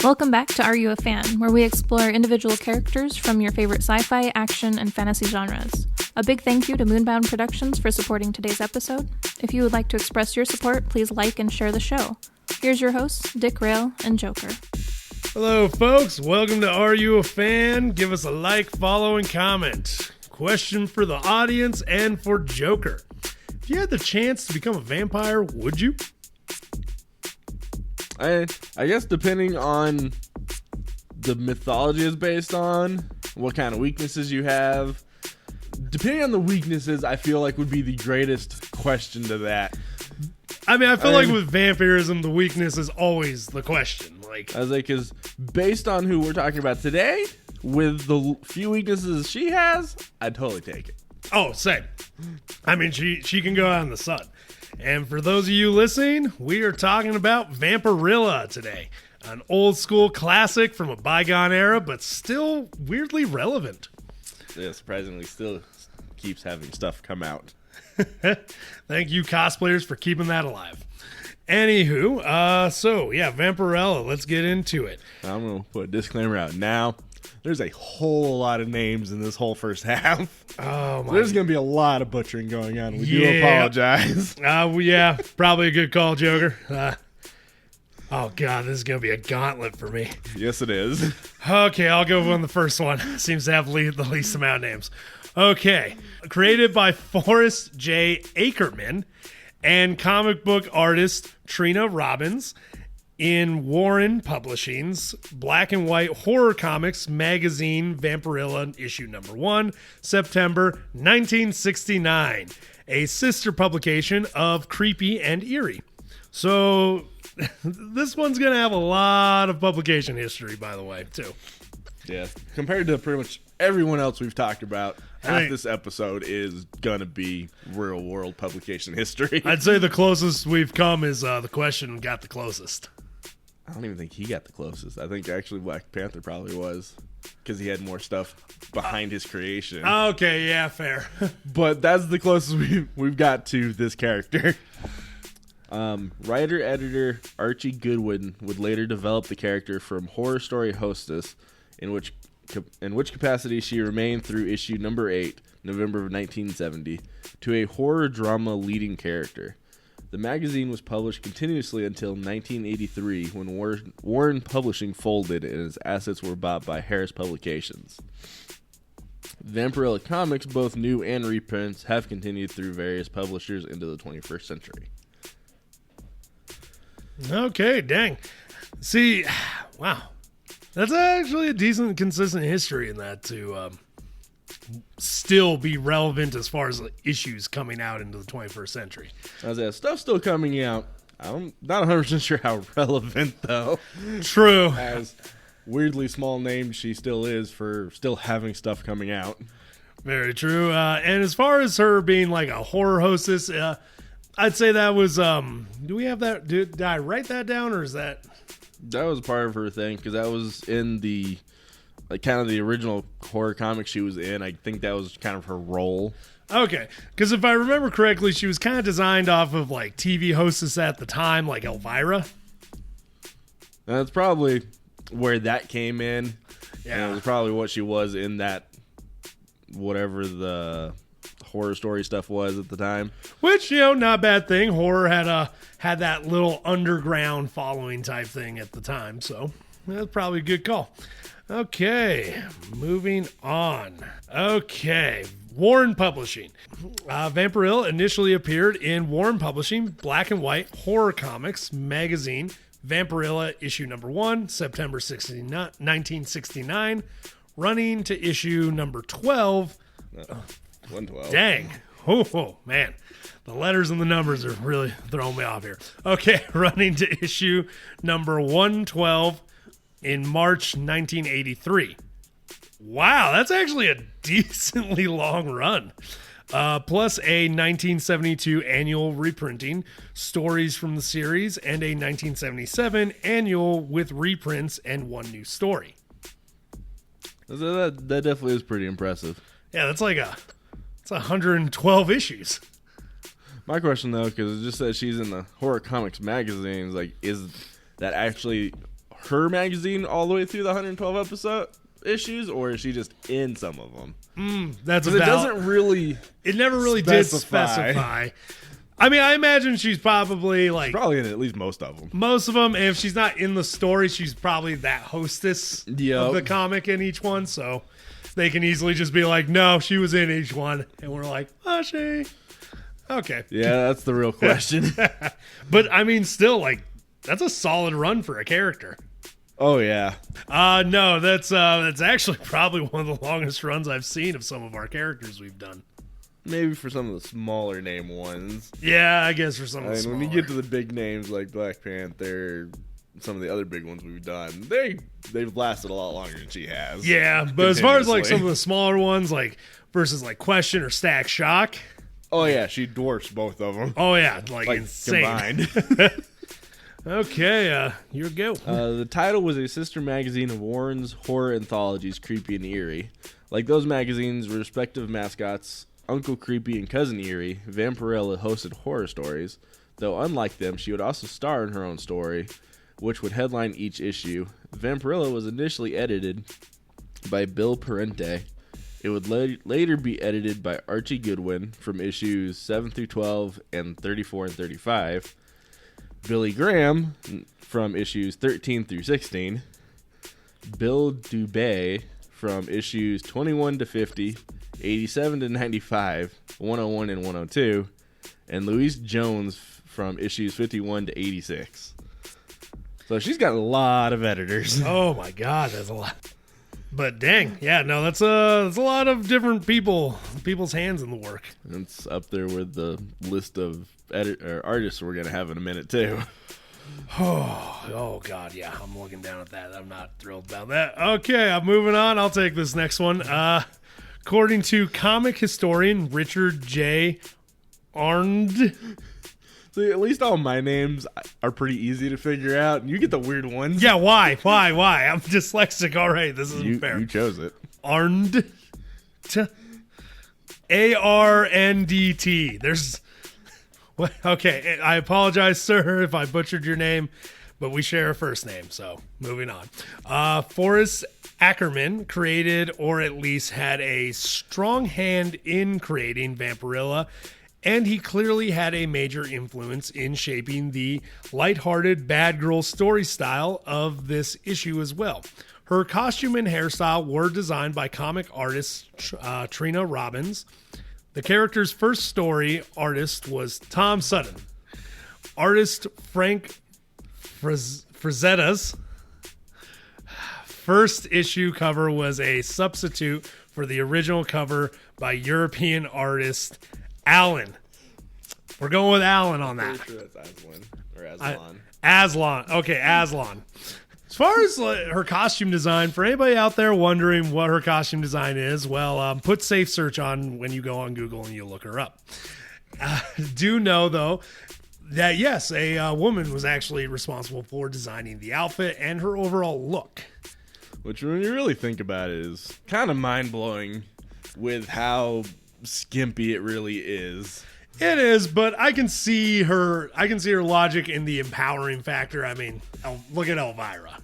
Welcome back to Are You a Fan, where we explore individual characters from your favorite sci-fi, action, and fantasy genres. A big thank you to MoonBound Productions for supporting today's episode. If you would like to express your support, please like and share the show. Here's your hosts, d-rael and Joker. Hello, folks. Welcome to Are You a Fan? Give us a like, follow, and comment. Question for the audience and for Joker. If you had the chance to become a vampire, would you? I guess depending on the mythology is based on, what kind of weaknesses you have. Depending on the weaknesses, I feel like would be the greatest question to that. I feel like with vampirism, the weakness is always the question. I was like, because based on who we're talking about today, with the few weaknesses she has, I'd totally take it. Oh, same. She can go out in the sun. And for those of you listening, we are talking about Vampirilla today. An old school classic from a bygone era, but still weirdly relevant. Yeah, surprisingly still keeps having stuff come out. Thank you, cosplayers, for keeping that alive. Anywho, Vampirella, let's get into it. I'm going to put a disclaimer out now. There's a whole lot of names in this whole first half. Oh my! So there's going to be a lot of butchering going on. We do apologize. Probably a good call, Joker. Oh God, this is going to be a gauntlet for me. Yes, it is. Okay, I'll go on the first one. Seems to have the least amount of names. Okay, created by Forrest J. Ackerman and comic book artist Trina Robbins. In Warren Publishing's Black and White Horror Comics magazine, Vampirilla, issue number 1, September 1969, a sister publication of Creepy and Eerie. So, this one's going to have a lot of publication history, by the way, too. Yeah, compared to pretty much everyone else we've talked about, half this episode is going to be real-world publication history. I'd say the closest we've come is the question got the closest. I don't even think he got the closest. I think actually Black Panther probably was, because he had more stuff behind his creation. Okay, yeah, fair. But that's the closest we've got to this character. Writer-editor Archie Goodwin would later develop the character from horror story hostess, in which capacity she remained through issue number 8, November of 1970, to a horror drama leading character. The magazine was published continuously until 1983, when Warren Publishing folded and its assets were bought by Harris Publications. Vampirilla comics, both new and reprints, have continued through various publishers into the 21st century. Okay, dang. See, wow. That's actually a decent, consistent history in that to still be relevant as far as issues coming out into the 21st century. As that stuff's still coming out, I'm not 100% sure how relevant, though. True. As weirdly small named she still is for still having stuff coming out. Very true. And as far as her being like a horror hostess, I'd say that was, do we have that? Did I write that down, or is that? That was part of her thing, because that was in the, kind of the original horror comic she was in. I think that was kind of her role. Okay, because if I remember correctly, she was kind of designed off of, TV hostess at the time, like Elvira. That's probably where that came in. Yeah. And it was probably what she was in that, whatever the horror story stuff was at the time. Which, not a bad thing. Horror had that little underground following type thing at the time, so that's probably a good call. Okay, moving on. Okay, Warren Publishing. Vampirilla initially appeared in Warren Publishing Black and White Horror Comics magazine, Vampirilla issue number 1, September 1969, running to issue number 12. 112. Dang. Oh, man. The letters and the numbers are really throwing me off here. Okay, running to issue number 112 in March 1983. Wow, that's actually a decently long run. Plus a 1972 annual reprinting, stories from the series, and a 1977 annual with reprints and one new story. That definitely is pretty impressive. Yeah, that's it's 112 issues. My question, though, because it just says she's in the horror comics magazines, is that actually her magazine all the way through the 112 episode issues, or is she just in some of them? That's It doesn't really. It never really did specify. I mean, I imagine she's probably like Probably in at least most of them. most of them. If she's not in the story, she's probably that hostess of the comic in each one. So they can easily just be like, "No, she was in each one," and we're like, "Was she?" Okay. Yeah, that's the real question. But I mean, still, like, that's a solid run for a character. Oh yeah. No, that's actually probably one of the longest runs I've seen of some of our characters we've done. Maybe for some of the smaller name ones. Yeah, I guess for some of the smaller. When you get to the big names like Black Panther, some of the other big ones we've done, they've lasted a lot longer than she has. Yeah, but as far as like some of the smaller ones, like versus like Question or Stack Shock. Oh yeah, she dwarfs both of them. Oh yeah, like insane. Combined. Okay, your go. The title was a sister magazine of Warren's horror anthologies, Creepy and Eerie. Like those magazines' respective mascots, Uncle Creepy and Cousin Eerie, Vampirella hosted horror stories, though unlike them, she would also star in her own story, which would headline each issue. Vampirella was initially edited by Bill Parente. It would later be edited by Archie Goodwin from issues 7 through 12 and 34 and 35, Billy Graham from issues 13 through 16, Bill Dubay from issues 21 to 50, 87 to 95, 101 and 102, and Louise Jones from issues 51 to 86. So she's got a lot of editors. Oh my god, that's a lot. But dang, yeah, no, that's a lot of different people's hands in the work. It's up there with the list of artists we're gonna have in a minute too. Oh god, yeah, I'm looking down at that. I'm not thrilled about that. Okay, I'm moving on. I'll take this next one. According to comic historian Richard J. Arndt. See, at least all my names are pretty easy to figure out, and you get the weird ones. Yeah, why? I'm dyslexic already. This isn't fair. You chose it. Arndt. A-R-N-D-T. There's... Okay, I apologize, sir, if I butchered your name, but we share a first name, so moving on. Forrest Ackerman created, or at least had a strong hand in creating Vampirilla, and he clearly had a major influence in shaping the lighthearted bad girl story style of this issue as well. Her costume and hairstyle were designed by comic artist Trina Robbins. The character's first story artist was Tom Sutton. Artist Frank Frazetta's first issue cover was a substitute for the original cover by European artist Alan. We're going with Alan on that. Pretty sure that's Aslan or Aslan. Aslan. Okay, Aslan. As far as her costume design, for anybody out there wondering what her costume design is, well, put safe search on when you go on Google and you look her up. Do know, though, that yes, a woman was actually responsible for designing the outfit and her overall look. Which, when you really think about it, is kind of mind-blowing with how skimpy it really is. It is, but I can see her logic in the empowering factor. I mean, look at Elvira.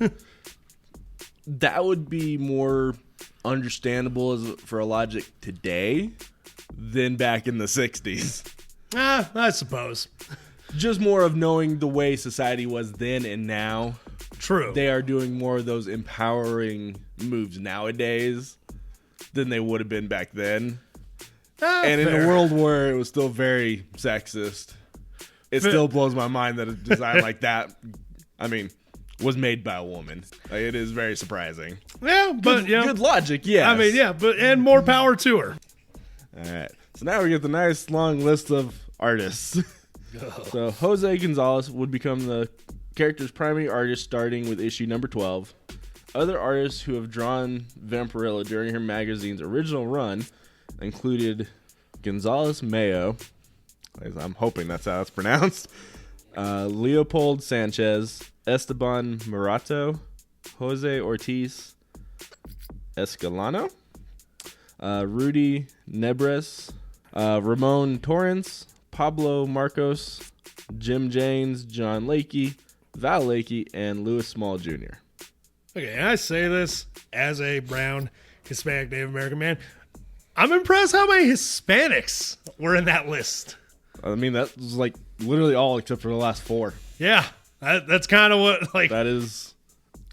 That would be more understandable for a logic today than back in the 60s. I suppose. Just more of knowing the way society was then and now. True. They are doing more of those empowering moves nowadays than they would have been back then. And fair. in a world where it was still very sexist, it still blows my mind that a design like that, I mean, was made by a woman. Like, it is very surprising. Yeah, but good logic, yes. I mean, yeah, and more power to her. All right. So now we get the nice long list of artists. So Jose Gonzalez would become the character's primary artist starting with issue number 12. Other artists who have drawn Vampirilla during her magazine's original run included Gonzalez Mayo, I'm hoping that's how it's pronounced, Leopold Sanchez, Esteban Murato, Jose Ortiz Escalano, Rudy Nebres, Ramon Torrance, Pablo Marcos, Jim Janes, John Lakey, Val Lakey, and Louis Small Jr. Okay, and I say this as a brown Hispanic Native American man. I'm impressed how many Hispanics were in that list. I mean, that was like literally all except for the last 4. Yeah, that's kind of what like that is.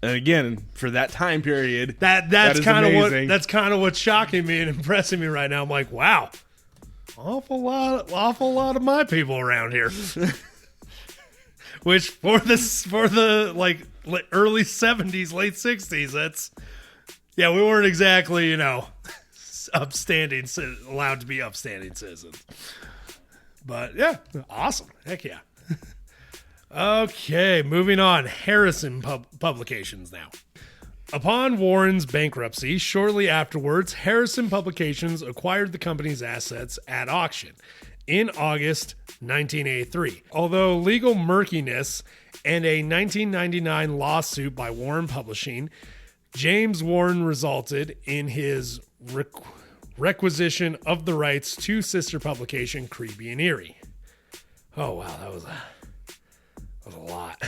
And again, for that time period, that's kind of what's shocking me and impressing me right now. I'm like, wow, awful lot of my people around here. Which for the like early 70s, late 60s, we weren't exactly allowed to be upstanding citizens. But yeah, awesome, heck yeah. Okay, moving on. Harrison Publications now. Upon Warren's bankruptcy, shortly afterwards, Harrison Publications acquired the company's assets at auction in August 1983. Although legal murkiness and a 1999 lawsuit by Warren Publishing, James Warren resulted in his requisition of the rights to sister publication Creepy and Eerie. Oh wow, that was a lot.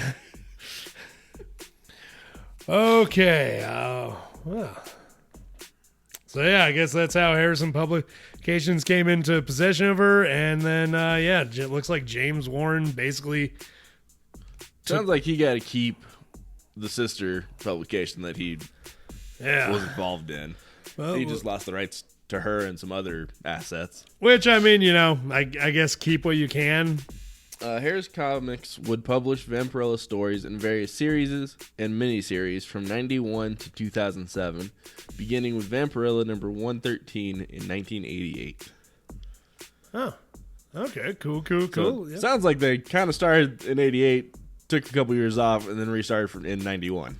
Okay. Well. So yeah, I guess that's how Harrison Publications came into possession of her, and then it looks like James Warren basically sounds like he got to keep the sister publication that he was involved in. Well, he just lost the rights to her and some other assets. Which, I mean, I guess keep what you can. Harris Comics would publish Vampirilla stories in various series and miniseries from 91 to 2007, beginning with Vampirilla number 113 in 1988. Oh, okay, cool. So sounds like they kind of started in 88, took a couple years off, and then restarted in 91.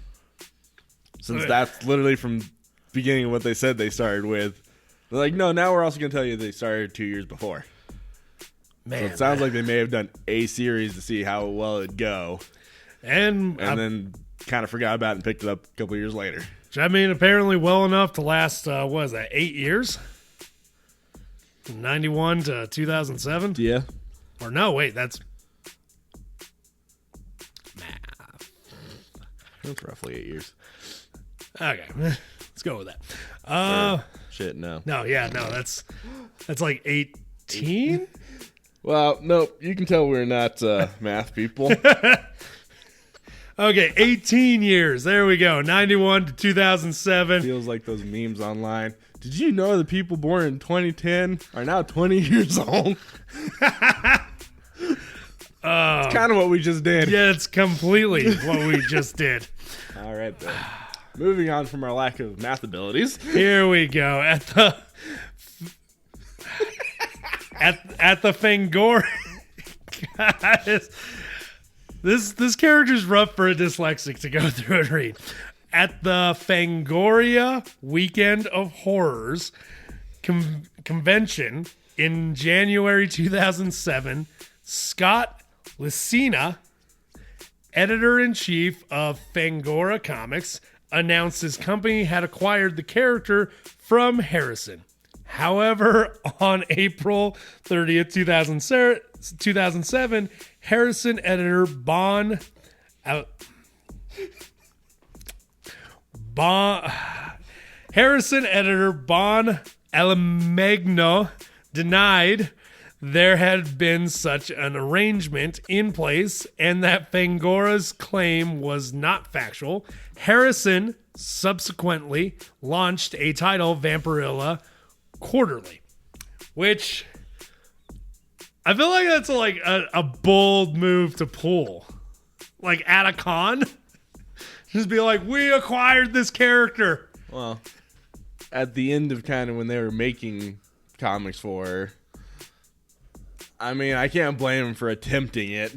Since that's literally from beginning of what they said they started with. They're like, no, now we're also going to tell you they started 2 years before. Man, so it sounds like they may have done a series to see how well it'd go. And then kind of forgot about it and picked it up a couple years later. Which, I mean, apparently well enough to last, 8 years? From 91 to 2007? Yeah. Or no, wait, that's math. That's roughly 8 years. Okay, let's go with that. Shit, no. No, that's like 18? Well, nope. You can tell we're not math people. Okay, 18 years. There we go. 91 to 2007. Feels like those memes online. Did you know the people born in 2010 are now 20 years old? It's kind of what we just did. Yeah, it's completely what we just did. All right, then. Moving on from our lack of math abilities. Here we go. At the Fangoria. Guys, this character's rough for a dyslexic to go through and read. At the Fangoria Weekend of Horrors convention in January 2007, Scott Lucina, editor-in-chief of Fangoria Comics, announced his company had acquired the character from Harrison. However, on April 30th, 2007, Harrison editor Bon Alamagno denied there had been such an arrangement in place and that Fangoria's claim was not factual. Harrison subsequently launched a title, Vampirilla Quarterly, which I feel like that's like a bold move to pull. Like at a con, just be like, we acquired this character. Well, at the end of kind of when they were making comics for her, I mean, I can't blame them for attempting it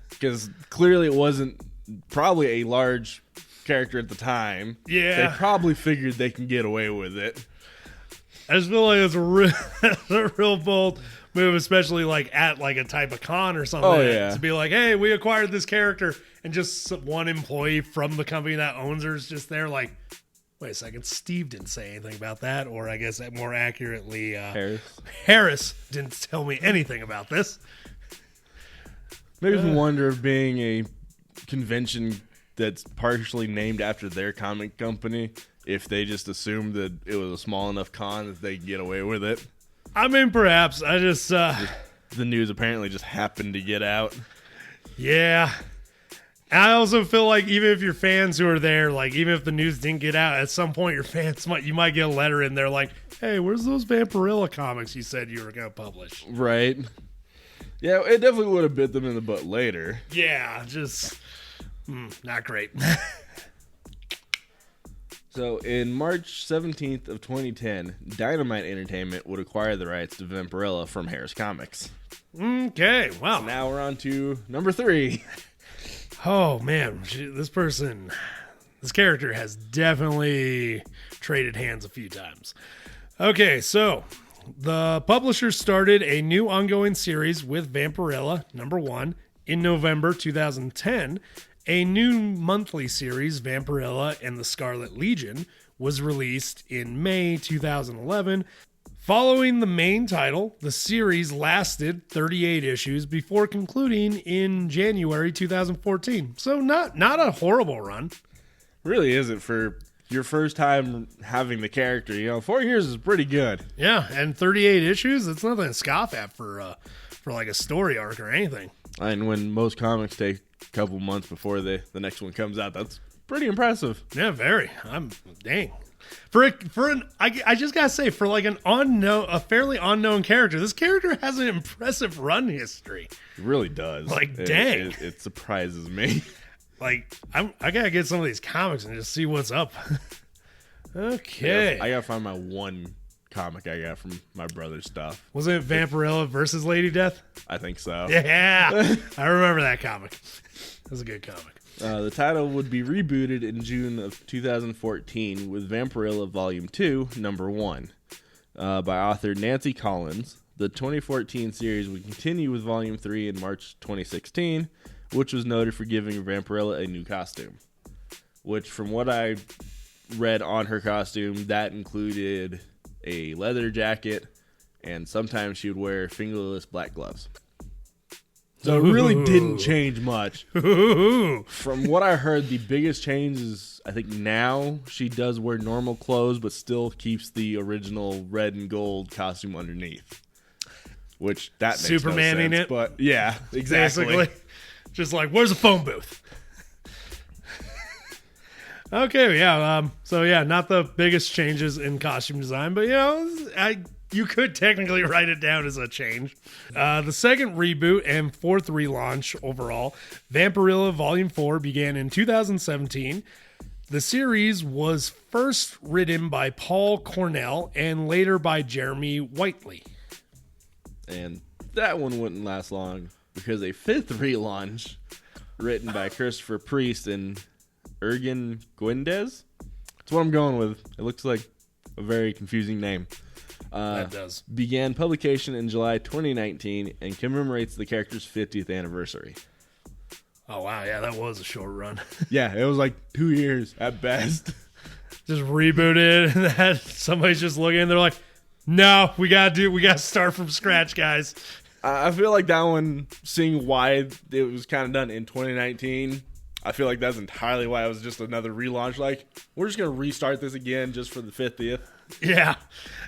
because clearly it wasn't probably a large character at the time. Yeah. They probably figured they can get away with it. I just feel like it's a real bold move, especially like at like a type of con or something. Oh, yeah. To be like, hey, we acquired this character, and just one employee from the company that owns her is just there like, wait a second, Steve didn't say anything about that, or I guess more accurately, Harris didn't tell me anything about this. Makes me wonder if being a convention that's partially named after their comic company if they just assumed that it was a small enough con that they could get away with it. I mean, perhaps. I just... The news apparently just happened to get out. Yeah. I also feel like even if your fans who are there, like even if the news didn't get out, at some point your fans might get a letter in there like, hey, where's those Vampirilla comics you said you were going to publish? Right. Yeah, it definitely would have bit them in the butt later. Yeah, just not great. So in March 17th of 2010, Dynamite Entertainment would acquire the rights to Vampirilla from Harris Comics. Okay, wow. So now we're on to number 3. Oh, man, this character has definitely traded hands a few times. Okay, so the publisher started a new ongoing series with Vampirilla, number 1, in November 2010. A new monthly series, Vampirilla and the Scarlet Legion, was released in May 2011. Following the main title, the series lasted 38 issues before concluding in January 2014. So not a horrible run. Really isn't for your first time having the character. 4 years is pretty good. Yeah, and 38 issues, that's nothing to scoff at for like a story arc or anything. And when most comics take a couple months before the next one comes out, that's pretty impressive. Yeah, very. Dang. I just gotta say, for like a fairly unknown character, this character has an impressive run history. It really does. Dang. It surprises me. Like, I gotta get some of these comics and just see what's up. Okay. Yeah, I gotta find my one comic I got from my brother's stuff. Wasn't it Vampirella versus Lady Death? I think so. Yeah. I remember that comic. That was a good comic. The title would be rebooted in June of 2014 with Vampirilla Volume 2, Number 1, by author Nancy Collins. The 2014 series would continue with Volume 3 in March 2016, which was noted for giving Vampirilla a new costume. Which, from what I read on her costume, that included a leather jacket, and sometimes she would wear fingerless black gloves. So it really didn't change much. From what I heard, the biggest change is, I think now she does wear normal clothes, but still keeps the original red and gold costume underneath. Which, that makes Supermaning no sense. it? But yeah, exactly. Basically. Just like, where's the phone booth? Okay, yeah. So yeah, not the biggest changes in costume design, but you could technically write it down as a change. The second reboot and fourth relaunch overall, Vampirilla Volume 4, began in 2017. The series was first written by Paul Cornell and later by Jeremy Whiteley. And that one wouldn't last long because a fifth relaunch written by Christopher Priest and Ergen Guendez. That's what I'm going with. It looks like a very confusing name. That does. Began publication in July 2019 and commemorates the character's 50th anniversary. Oh, wow. Yeah, that was a short run. Yeah, it was like 2 years at best. Just rebooted and that somebody's just looking and they're like, no, we got to start from scratch, guys. I feel like that one, seeing why it was kind of done in 2019, I feel like that's entirely why it was just another relaunch. Like, we're just going to restart this again just for the 50th. Yeah.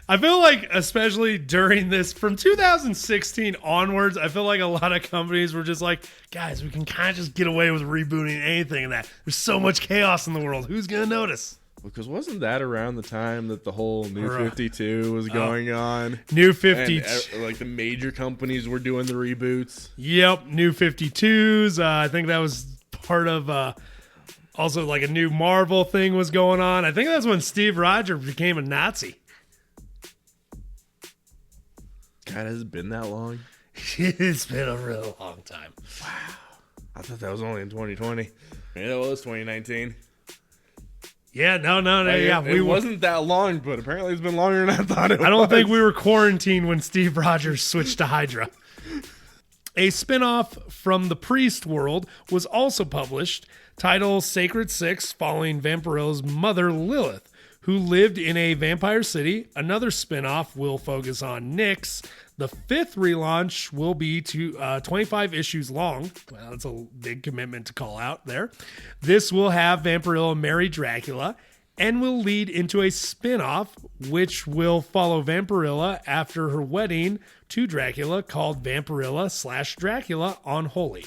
I feel like, especially during this, from 2016 onwards, I feel like a lot of companies were just like, guys, we can kind of just get away with rebooting anything and that. There's so much chaos in the world. Who's going to notice? Because wasn't that around the time that the whole New 52 was going on? New 52. And, like, the major companies were doing the reboots. Yep, New 52s. I think that was part of... also, like, a new Marvel thing was going on. I think that's when Steve Rogers became a Nazi. God, has it been that long? It's been a real long time. Wow. I thought that was only in 2020. Maybe that was 2019. Yeah, no. Like, it wasn't that long, but apparently it's been longer than I thought it was. I don't think we were quarantined when Steve Rogers switched to Hydra. A spin-off from the Priest world was also published, titled Sacred Six, following Vampirilla's mother, Lilith, who lived in a vampire city. Another spin-off will focus on Nyx. The 5th relaunch will be 25 issues long. Well, that's a big commitment to call out there. This will have Vampirilla marry Dracula and will lead into a spin-off which will follow Vampirilla after her wedding to Dracula, called Vampirilla/Dracula Unholy.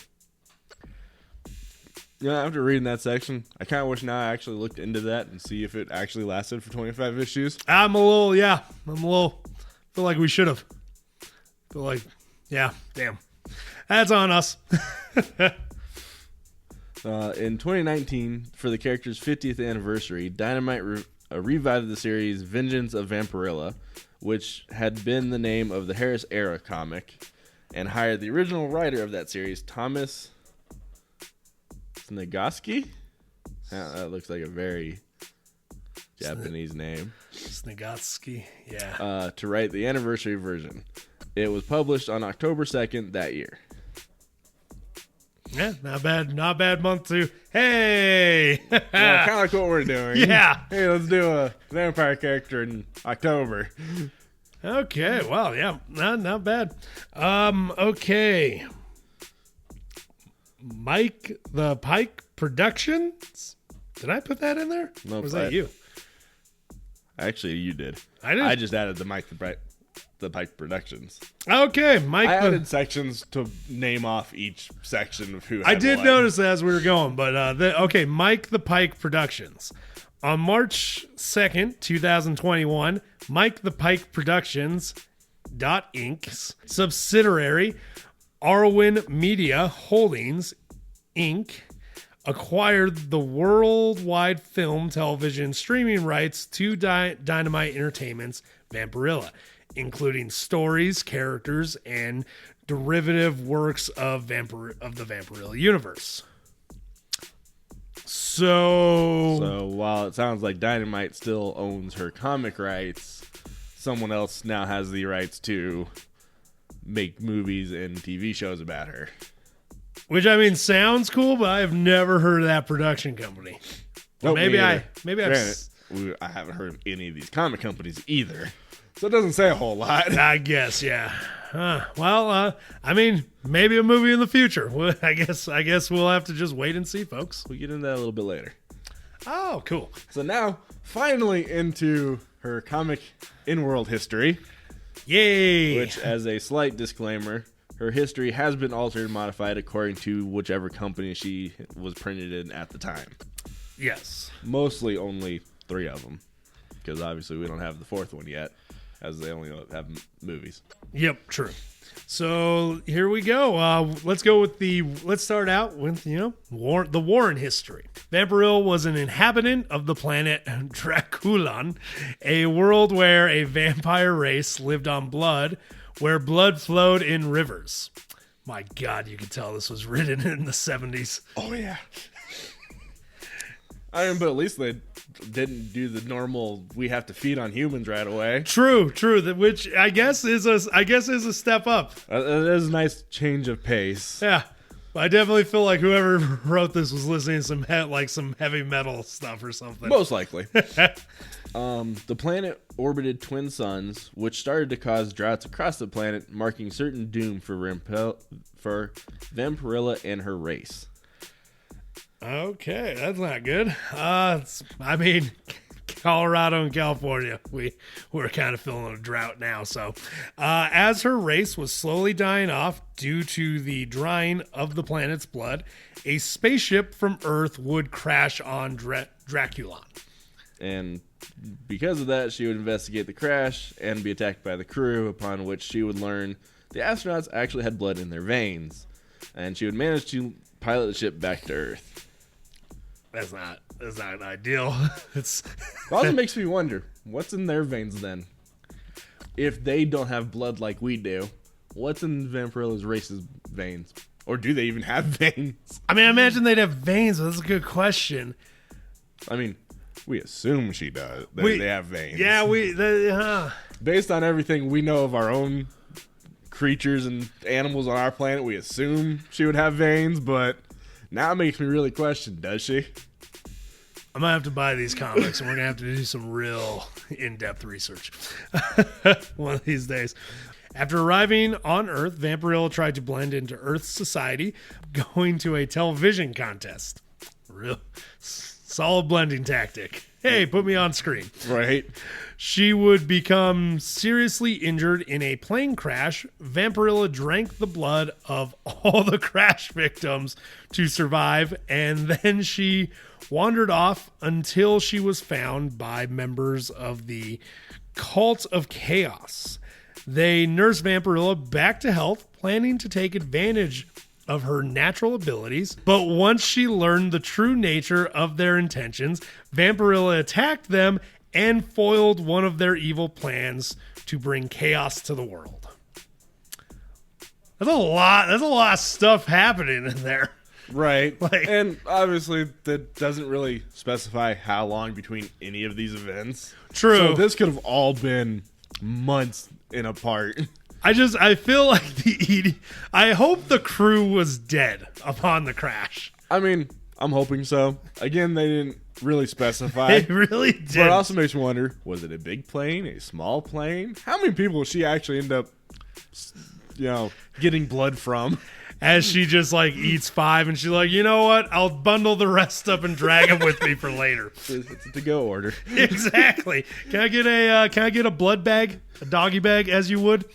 Yeah, after reading that section, I kind of wish now I actually looked into that and see if it actually lasted for 25 issues. I feel like we should have. Feel like, yeah, damn. That's on us. In 2019, for the character's 50th anniversary, Dynamite revived the series Vengeance of Vampirilla, which had been the name of the Harris Era comic, and hired the original writer of that series, Thomas Snigoski? That looks like a very Japanese name. Snigoski, yeah. To write the anniversary version. It was published on October 2nd that year. Yeah, not bad month too. Hey! Yeah, kind of like what we're doing. Yeah. Hey, let's do a vampire character in October. Okay, well, yeah, not bad. Okay. Mike the Pike Productions? Did I put that in there? Nope, or was that you? Actually, you did. I did? I just added the Mike the Pike Productions. Okay, Mike. I added sections to name off each section of who had I did what. notice that as we were going, but Mike the Pike Productions. On March 2nd, 2021, Mike the Pike Productions Inc.'s subsidiary Arwen Media Holdings Inc. acquired the worldwide film, television, streaming rights to Dynamite Entertainment's Vampirilla, including stories, characters, and derivative works of the Vampirilla universe. So while it sounds like Dynamite still owns her comic rights, someone else now has the rights to make movies and TV shows about her. Which, I mean, sounds cool, but I've never heard of that production company. Nope, maybe I haven't heard of any of these comic companies either. So it doesn't say a whole lot. I guess, yeah. I mean, maybe a movie in the future. I guess we'll have to just wait and see, folks. We'll get into that a little bit later. Oh, cool. So now, finally into her comic in-world history. Yay! Which, as a slight disclaimer, her history has been altered and modified according to whichever company she was printed in at the time. Yes. Mostly only 3 of them. Because obviously we don't have the 4th one yet, as they only have movies. Yep, true. So here we go. Let's start out with, the Warren history. Vampirilla was an inhabitant of the planet Drakulon, a world where a vampire race lived on blood, where blood flowed in rivers. My God, you can tell this was written in the 70s. Oh, yeah. I mean, but at least they didn't do the normal, we have to feed on humans right away. True. Which I guess is a step up. That is a nice change of pace. Yeah. I definitely feel like whoever wrote this was listening to some heavy metal stuff or something. Most likely. The planet orbited twin suns, which started to cause droughts across the planet, marking certain doom for Vampirilla and her race. Okay, that's not good. Colorado and California, we're kind of feeling a drought now. So, as her race was slowly dying off due to the drying of the planet's blood, a spaceship from Earth would crash on Drakulon. And because of that, she would investigate the crash and be attacked by the crew, upon which she would learn the astronauts actually had blood in their veins, and she would manage to pilot the ship back to Earth. That's not ideal. It also makes me wonder, what's in their veins then? If they don't have blood like we do, what's in Vampirilla's race's veins? Or do they even have veins? I mean, I imagine they'd have veins, but that's a good question. I mean, we assume she does. They have veins. Yeah, based on everything we know of our own creatures and animals on our planet, we assume she would have veins, but now it makes me really question, does she? I'm going to have to buy these comics, and we're going to have to do some real in-depth research one of these days. After arriving on Earth, Vampirilla tried to blend into Earth's society, going to a television contest. Real solid blending tactic. Hey, put me on screen. Right. She would become seriously injured in a plane crash. Vampirilla drank the blood of all the crash victims to survive, and then she wandered off until she was found by members of the Cult of Chaos. They nursed Vampirilla back to health, planning to take advantage of her natural abilities. But once she learned the true nature of their intentions, Vampirilla attacked them and foiled one of their evil plans to bring chaos to the world. That's a lot of stuff happening in there. Right. And obviously that doesn't really specify how long between any of these events. True. So this could have all been months in apart. I feel like I hope the crew was dead upon the crash. I mean, I'm hoping so. Again, they didn't really specify. They really did. But it also makes me wonder, was it a big plane, a small plane? How many people will she actually end up, getting blood from? As she just eats 5 and she's like, you know what? I'll bundle the rest up and drag them with me for later. It's a to-go order. Exactly. Can I get a blood bag, a doggy bag, as you would?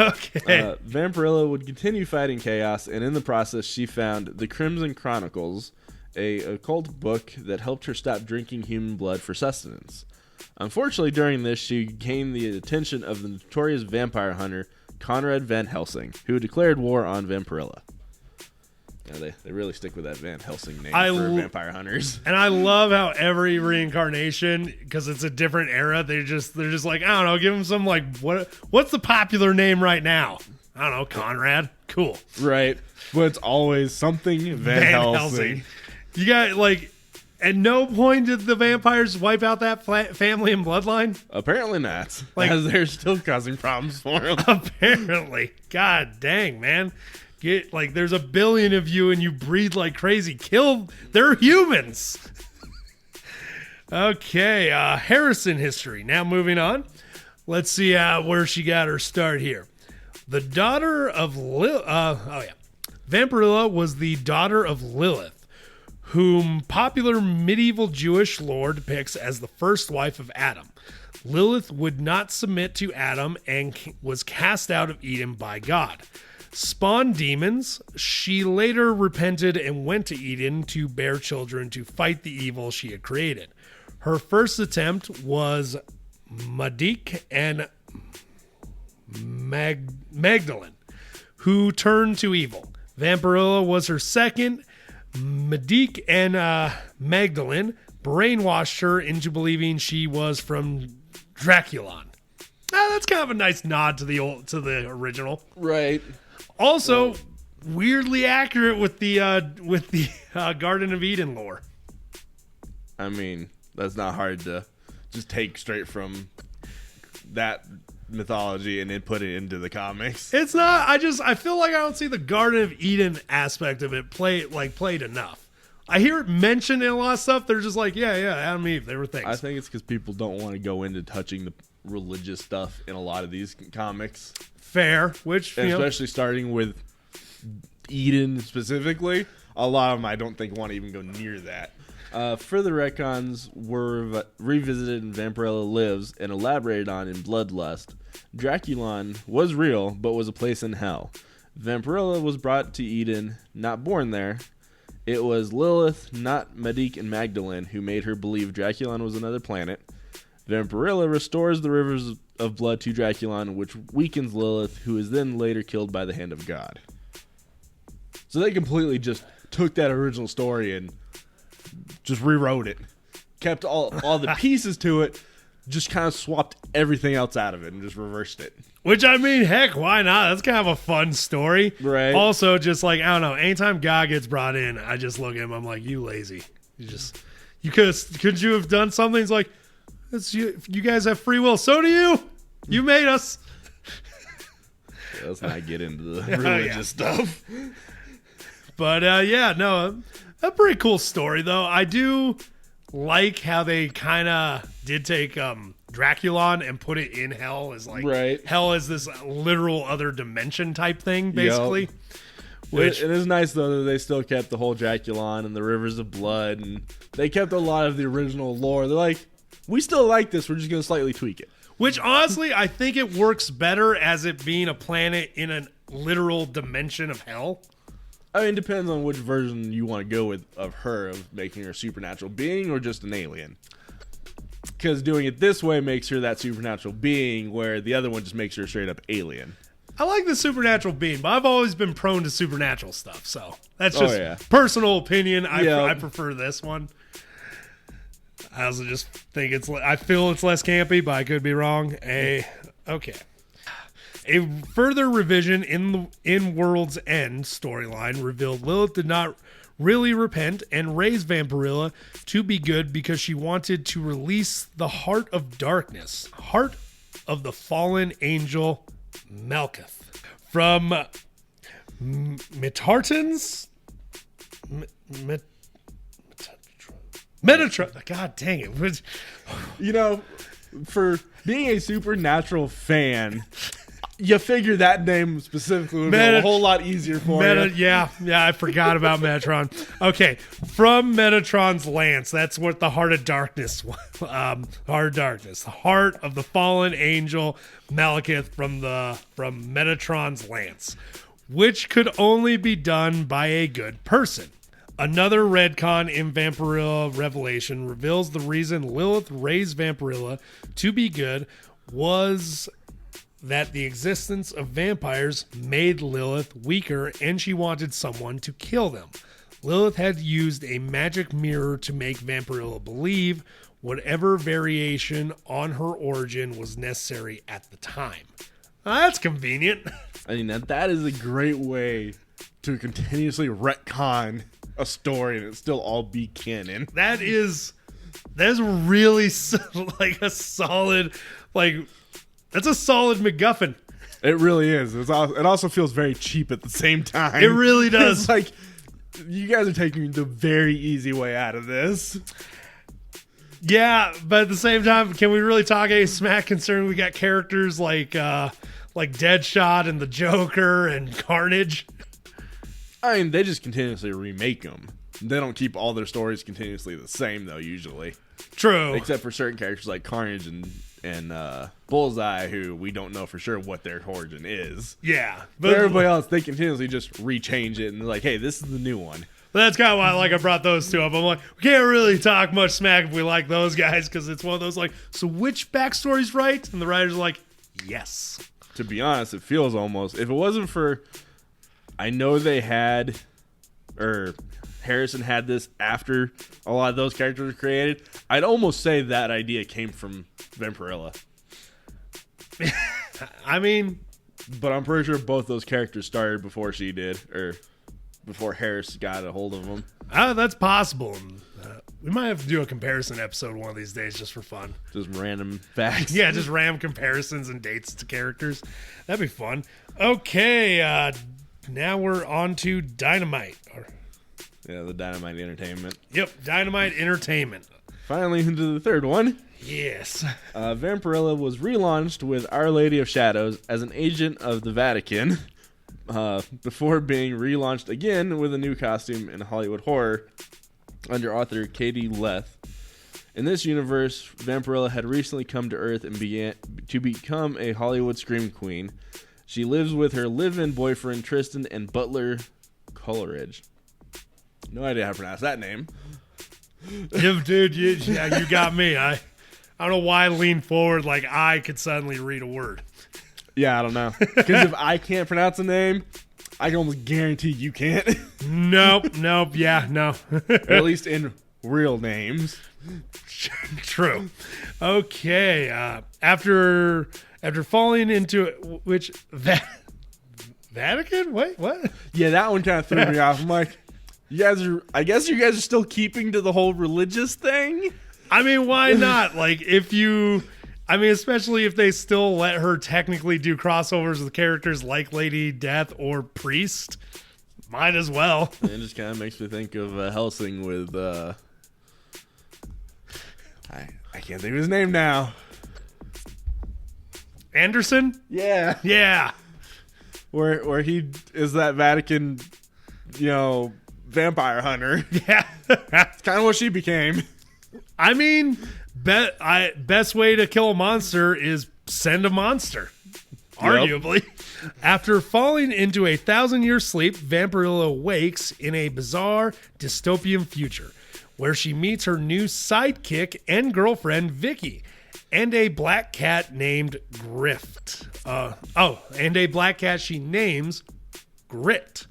Okay. Vampirilla would continue fighting chaos, and in the process, she found the Crimson Chronicles, a occult book that helped her stop drinking human blood for sustenance. Unfortunately, during this, she gained the attention of the notorious vampire hunter Conrad Van Helsing, who declared war on Vampirilla. Yeah, they really stick with that Van Helsing name for vampire hunters. And I love how every reincarnation, because it's a different era, they're just like, I don't know, give them some what's the popular name right now? I don't know, Conrad. Cool. Right. But it's always something Van Helsing. You got at no point did the vampires wipe out that family and bloodline? Apparently not. As they're still causing problems for them. Apparently. God dang, man. There's a billion of you and you breed like crazy. They're humans. Okay, Harrison history. Now moving on. Let's see where she got her start here. The daughter of Vampirilla was the daughter of Lilith, whom popular medieval Jewish lore depicts as the first wife of Adam. Lilith would not submit to Adam and was cast out of Eden by God. Spawned demons, she later repented and went to Eden to bear children to fight the evil she had created. Her first attempt was Madik and Magdalene, who turned to evil. Vampirilla was her second. Madik and Magdalene brainwashed her into believing she was from Drakulon. That's kind of a nice nod to the original, right? Also, weirdly accurate with the Garden of Eden lore. I mean, that's not hard to just take straight from that mythology and then put it into the comics. It's not. I feel like I don't see the Garden of Eden aspect of it played enough. I hear it mentioned in a lot of stuff. They're just like, yeah, Adam and Eve, they were things. I think it's because people don't want to go into touching the religious stuff in a lot of these comics. Fair, which especially starting with Eden specifically, a lot of them I don't think want to even go near that. Further retcons were revisited in Vampirilla Lives and elaborated on in Bloodlust. Drakulon was real, but was a place in hell. Vampirilla was brought to Eden, not born there. It was Lilith, not Madik and Magdalene, who made her believe Drakulon was another planet. Vampirilla restores the rivers of blood to Drakulon, which weakens Lilith, who is then later killed by the hand of God. So they completely just took that original story and just rewrote it. Kept all the pieces to it, just kind of swapped everything else out of it and just reversed it. Which, I mean, heck, why not? That's kind of a fun story. Right. Also, just I don't know, anytime God gets brought in, I just look at him, I'm like, you lazy. Could you have done something? It's like, you guys have free will. So do you. You made us. Let's not get into the religious stuff. But, A pretty cool story, though. I do like how they kind of did take Drakulon and put it in hell as like hell is this literal other dimension type thing, basically. Yep. Which it is nice though that they still kept the whole Drakulon and the rivers of blood, and they kept a lot of the original lore. They're like, we still like this. We're just going to slightly tweak it. Which honestly, I think it works better as it being a planet in a literal dimension of hell. I mean, it depends on which version you want to go with of her, of making her a supernatural being or just an alien. Because doing it this way makes her that supernatural being, where the other one just makes her a straight up alien. I like the supernatural being, but I've always been prone to supernatural stuff, so that's just personal opinion. I prefer this one. I also just think I feel it's less campy, but I could be wrong. Okay. A further revision in World's End storyline revealed Lilith did not really repent and raise Vampirilla to be good because she wanted to release the heart of darkness, heart of the fallen angel Malkuth from Metatron's Metatron. God dang it! You know, for being a supernatural fan, you figure that name specifically would be a whole lot easier for you. Yeah, I forgot about Metatron. Okay, from Metatron's lance. That's what the heart of darkness was. Heart of darkness, the heart of the fallen angel Malkuth from Metatron's lance, which could only be done by a good person. Another retcon in Vampirilla Revelation reveals the reason Lilith raised Vampirilla to be good was that the existence of vampires made Lilith weaker and she wanted someone to kill them. Lilith had used a magic mirror to make Vampirilla believe whatever variation on her origin was necessary at the time. That's convenient. I mean, that is a great way to continuously retcon a story and it still all be canon. That's really like a solid, that's a solid MacGuffin. It really is. It also feels very cheap at the same time. It really does. It's like, you guys are taking the very easy way out of this. Yeah, but at the same time, can we really talk any smack concerning we got characters like Deadshot and the Joker and Carnage? I mean, they just continuously remake them. They don't keep all their stories continuously the same, though, usually. True. Except for certain characters like Carnage and Bullseye, who we don't know for sure what their origin is. Yeah. But everybody else, they continuously just rechange it and they're like, hey, this is the new one. That's kind of why I brought those two up. I'm like, we can't really talk much smack if we like those guys, because it's one of those so which backstory's right? And the writers are like, yes. To be honest, it feels almost, if it wasn't for, I know they had, or Harrison had this after a lot of those characters were created, I'd almost say that idea came from Vampirilla. I mean, but I'm pretty sure both those characters started before she did, or before Harris got a hold of them. That's possible. We might have to do a comparison episode one of these days just for fun. Just random facts. Yeah, just random comparisons and dates to characters. That'd be fun. Okay, now we're on to Dynamite. Yeah, the Dynamite Entertainment. Yep, Dynamite Entertainment. Finally into the third one. Yes. Vampirilla was relaunched with Our Lady of Shadows as an agent of the Vatican, before being relaunched again with a new costume in Hollywood horror under author Katie Leth. In this universe, Vampirilla had recently come to Earth and began to become a Hollywood scream queen. She lives with her live-in boyfriend Tristan and butler Coleridge. No idea how to pronounce that name. Dude, you got me. I don't know why I leaned forward like I could suddenly read a word. Yeah, I don't know. Because if I can't pronounce a name, I can almost guarantee you can't. Nope, yeah, no. Or at least in real names. True. Okay, after falling into which Vatican? Wait, what? Yeah, that one kind of threw me off. I'm like, I guess you guys are still keeping to the whole religious thing? I mean, why not? Especially if they still let her technically do crossovers with characters like Lady Death or Priest. Might as well. It just kind of makes me think of Helsing with I can't think of his name now. Anderson? Yeah. Yeah. Where he is that Vatican, vampire hunter. Yeah. It's kind of what she became. I mean, best way to kill a monster is send a monster. Arguably. After falling into a 1,000-year sleep, Vampirilla awakes in a bizarre dystopian future where she meets her new sidekick and girlfriend, Vicky, and a black cat named Grift. And a black cat she names Grit.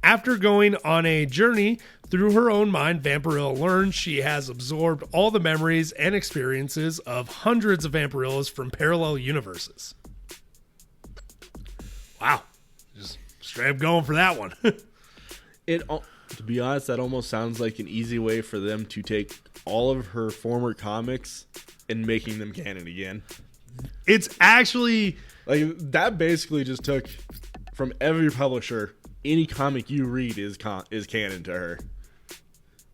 After going on a journey through her own mind, Vampirilla learns she has absorbed all the memories and experiences of hundreds of Vampirillas from parallel universes. Wow. Just straight up going for that one. To be honest, that almost sounds like an easy way for them to take all of her former comics and making them canon again. It's actually... Like, that basically just took from every publisher, any comic you read is canon to her.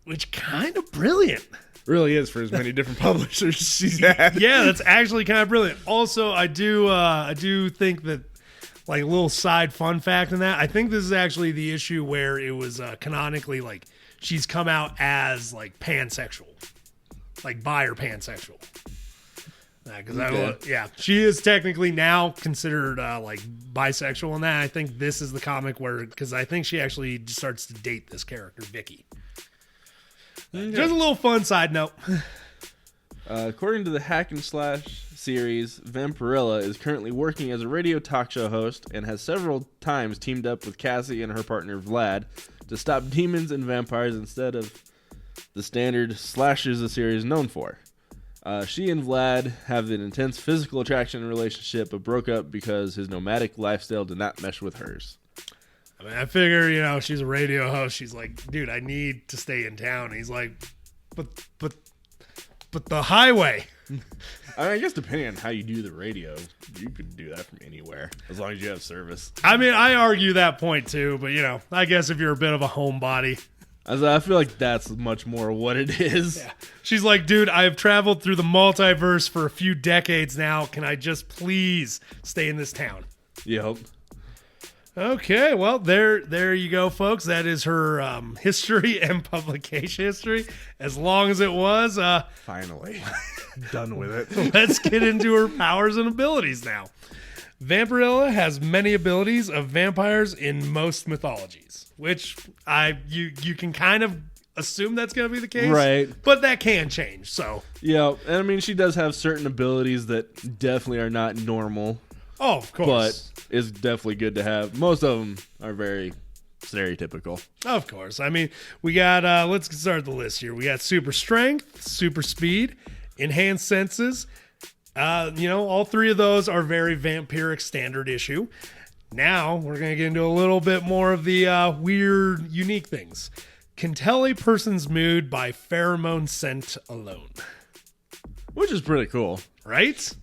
Which kind of brilliant. Really is for as many different publishers she's had. Yeah, that's actually kind of brilliant. Also, I do think that, like, a little side fun fact in that, I think this is actually the issue where it was canonically, like, she's come out as, like, pansexual. Like, bi or pansexual. She is technically now considered, like, bisexual in that. I think this is the comic where, because I think she actually starts to date this character, Vicky. Okay. Just a little fun side note. According to the Hack and Slash series, Vampirilla is currently working as a radio talk show host and has several times teamed up with Cassie and her partner Vlad to stop demons and vampires instead of the standard slashes the series is known for. She and Vlad have an intense physical attraction relationship, but broke up because his nomadic lifestyle did not mesh with hers. I mean, I figure, she's a radio host. She's like, dude, I need to stay in town. And he's like, but the highway. I mean, I guess depending on how you do the radio, you could do that from anywhere as long as you have service. I mean, I argue that point too, but I guess if you're a bit of a homebody. I feel like that's much more what it is. Yeah. She's like, dude, I've traveled through the multiverse for a few decades now. Can I just please stay in this town? Yep. Okay, well, there you go, folks. That is her history and publication history. As long as it was. Finally. Done with it. Let's get into her powers and abilities now. Vampirilla has many abilities of vampires in most mythologies, which you can kind of assume that's going to be the case. Right. But that can change, so. Yeah, and I mean, she does have certain abilities that definitely are not normal. Oh, of course. But it's definitely good to have. Most of them are very stereotypical. Of course. I mean, we got, let's start the list here. We got super strength, super speed, enhanced senses. All three of those are very vampiric standard issue. Now, we're going to get into a little bit more of the weird, unique things. Can tell a person's mood by pheromone scent alone. Which is pretty cool. Right?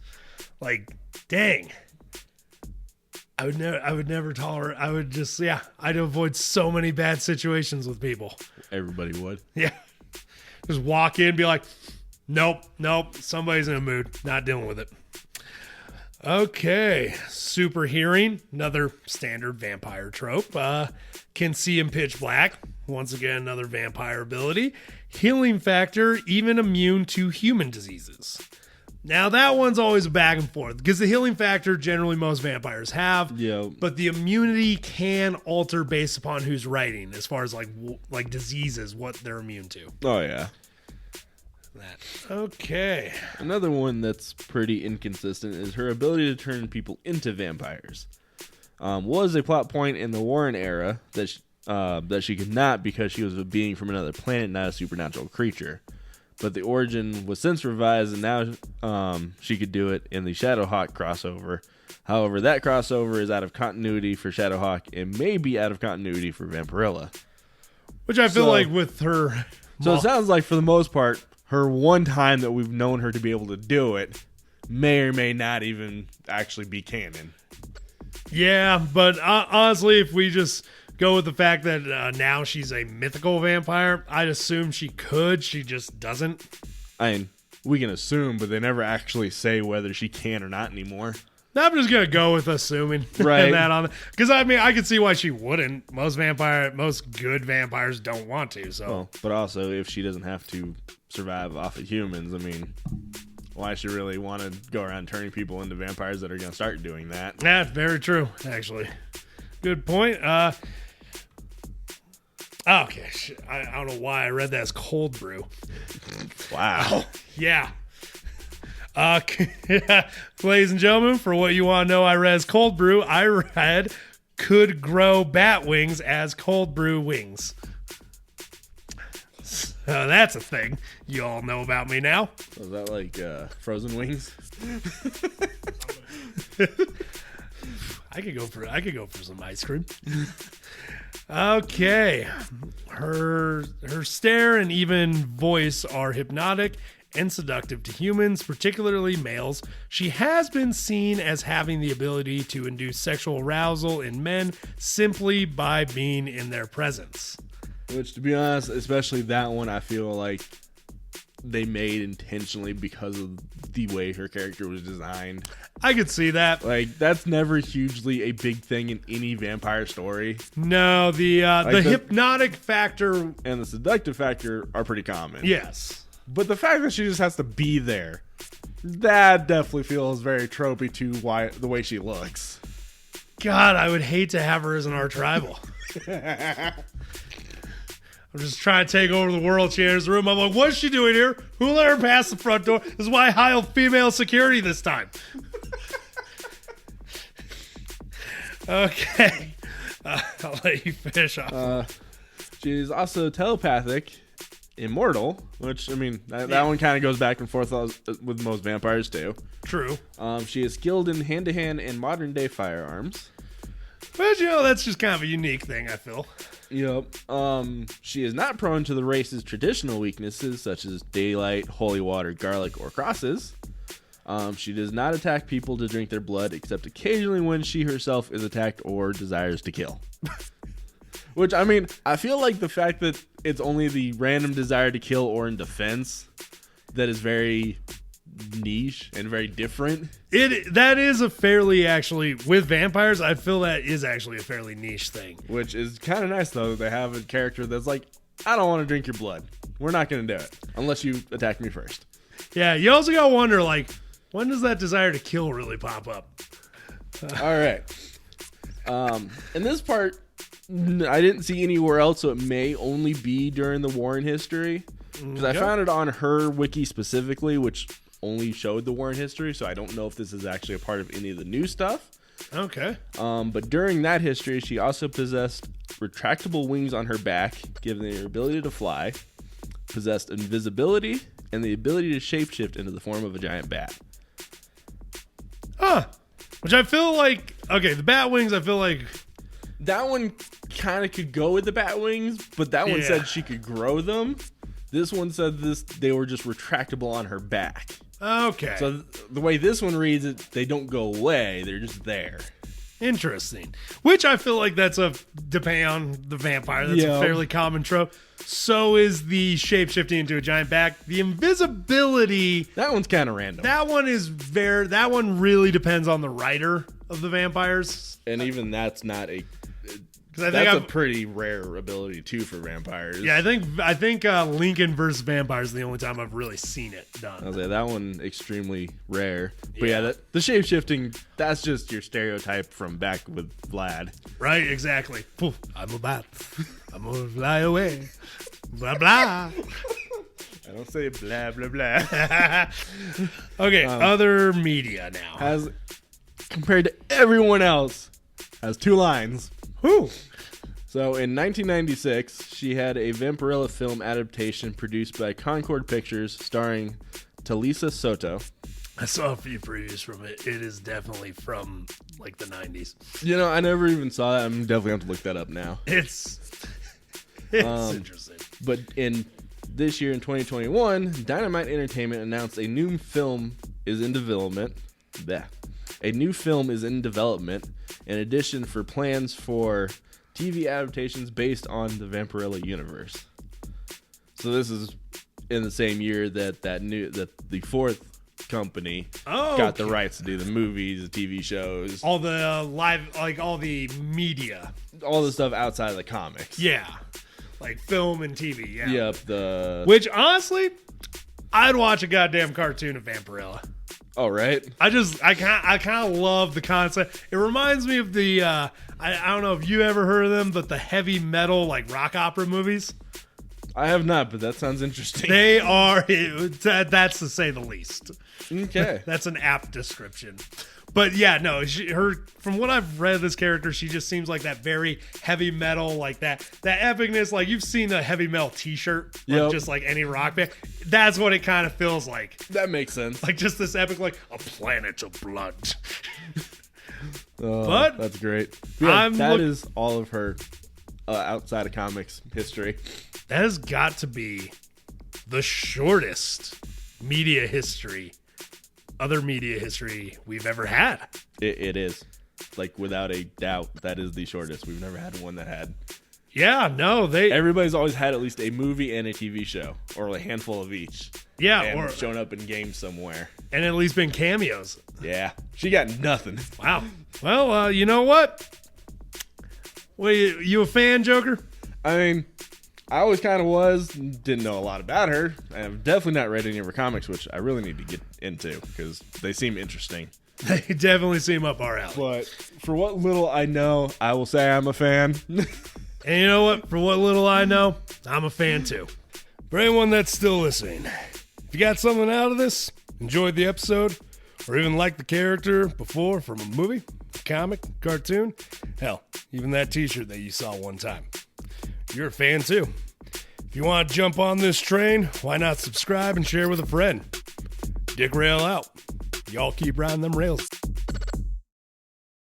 Like, dang. I would never tolerate. I'd avoid so many bad situations with people. Everybody would. Yeah. Just walk in, be like, nope, somebody's in a mood. Not dealing with it. Okay. Super hearing, another standard vampire trope. Can see in pitch black. Once again, another vampire ability. Healing factor, even immune to human diseases. Now, that one's always a back and forth because the healing factor generally most vampires have, but the immunity can alter based upon who's writing as far as like diseases, what they're immune to. Oh, yeah. Okay. Another one that's pretty inconsistent is her ability to turn people into vampires. Was a plot point in the Warren era that she could not because she was a being from another planet, not a supernatural creature. But the origin was since revised, and now she could do it in the Shadowhawk crossover. However, that crossover is out of continuity for Shadowhawk and may be out of continuity for Vampirilla. Which I feel like with her... So it sounds like, for the most part, her one time that we've known her to be able to do it may or may not even actually be canon. Yeah, but honestly, if we just go with the fact that now she's a mythical vampire. I'd assume she could. She just doesn't. I mean, we can assume, but they never actually say whether she can or not anymore. I'm just gonna go with assuming, right? That on, because I mean, I could see why she wouldn't. Most good vampires don't want to. So, well, but also if she doesn't have to survive off of humans, I mean, why does she really want to go around turning people into vampires that are gonna start doing that? That's very true, actually. Good point. Okay, I don't know why I read that as cold brew. Wow. Yeah. Ladies and gentlemen, for what you want to know, I read as cold brew. I read could grow bat wings as cold brew wings. So that's a thing you all know about me now. Was that like frozen wings? I could go for some ice cream. Okay. Her stare and even voice are hypnotic and seductive to humans, particularly males. She has been seen as having the ability to induce sexual arousal in men simply by being in their presence. Which, to be honest, especially that one, I feel like they made intentionally because of the way her character was designed. I could see that. Like, that's never hugely a big thing in any vampire story. No, the hypnotic factor and the seductive factor are pretty common. Yes. But the fact that she just has to be there, that definitely feels very tropey to the way she looks. God, I would hate to have her as an arch-rival. I'm just trying to take over the world. She enters the room. I'm like, what's she doing here? Who let her pass the front door? This is why I hired female security this time. Okay. I'll let you finish off. She's also telepathic, immortal, which, I mean, that one kind of goes back and forth with most vampires too. True. She is skilled in hand-to-hand and modern-day firearms. But, that's just kind of a unique thing, I feel. Yep. She is not prone to the race's traditional weaknesses, such as daylight, holy water, garlic, or crosses. She does not attack people to drink their blood, except occasionally when she herself is attacked or desires to kill. Which, I mean, I feel like the fact that it's only the random desire to kill or in defense that is very niche and very different. That is a fairly, actually, with vampires, I feel that is actually a fairly niche thing. Which is kind of nice, though, that they have a character that's like, I don't want to drink your blood. We're not going to do it unless you attack me first. Yeah, you also got to wonder, like, when does that desire to kill really pop up? All right. In this part, I didn't see anywhere else, so it may only be during the war in history. Because I found it on her wiki specifically, which only showed the war in history, so I don't know if this is actually a part of any of the new stuff. Okay. But during that history, she also possessed retractable wings on her back, giving her ability to fly, possessed invisibility, and the ability to shapeshift into the form of a giant bat. Huh. Which I feel like, okay, the bat wings, I feel like... That one kind of could go with the bat wings, but that one said she could grow them. This one said they were just retractable on her back. Okay. So the way this one reads it, they don't go away. They're just there. Interesting. Which I feel like depending on the vampire, that's a fairly common trope. So is the shape-shifting into a giant bat. The invisibility... That one's kind of random. That one really depends on the writer of the vampires. And even that's not a... That's a pretty rare ability too for vampires. Yeah, I think Lincoln versus Vampires is the only time I've really seen it done. I'll say that one extremely rare. But the shape shifting, that's just your stereotype from back with Vlad. Right, exactly. Poof, I'm a bat. I'm gonna fly away. Blah blah. I don't say blah blah blah. Okay, other media now. Has compared to everyone else, has 2 lines. Who? So in 1996, she had a Vampirilla film adaptation produced by Concord Pictures starring Talisa Soto. I saw a few previews from it. It is definitely from like the 90s. I never even saw that. I'm definitely going to have to look that up now. It's interesting. But in this year in 2021, Dynamite Entertainment announced a new film is in development. A new film is in development in addition for plans for TV adaptations based on the Vampirilla universe. So this is in the same year that the fourth company got the rights to do the movies, the TV shows, all the live, like all the media, all the stuff outside of the comics. Yeah, like film and TV. Yeah. Yep. Which honestly, I'd watch a goddamn cartoon of Vampirilla. Oh, right. I kind of love the concept. It reminds me of the I don't know if you ever heard of them, but the heavy metal like rock opera movies. I have not, but that sounds interesting. They are. That's to say the least. Okay. That's an apt description. But yeah, no, from what I've read of this character, she just seems like that very heavy metal, like that epicness. Like you've seen a heavy metal t-shirt, yep. Just like any rock band. That's what it kind of feels like. That makes sense. Like just this epic, like a planet of blood. Oh, but that's great. Yeah, that is all of her outside of comics history. That has got to be the shortest other media history we've ever had. It is. Like, without a doubt, that is the shortest. We've never had one that had. Yeah, no, everybody's always had at least a movie and a TV show, or a handful of each. Yeah, and or shown up in games somewhere. And at least been cameos. Yeah, she got nothing. Wow. Well, you know what? You a fan, Joker? I mean, I always kind of was. Didn't know a lot about her. I've definitely not read any of her comics, which I really need to get into because they seem interesting. They definitely seem up our alley. But for what little I know, I will say I'm a fan. And you know what? For what little I know, I'm a fan too. For anyone that's still listening, if you got something out of this, enjoyed the episode, or even liked the character before from a movie, comic, cartoon, hell, even that t-shirt that you saw one time, you're a fan too. If you want to jump on this train, why not subscribe and share with a friend? d-rael out. Y'all keep riding them rails.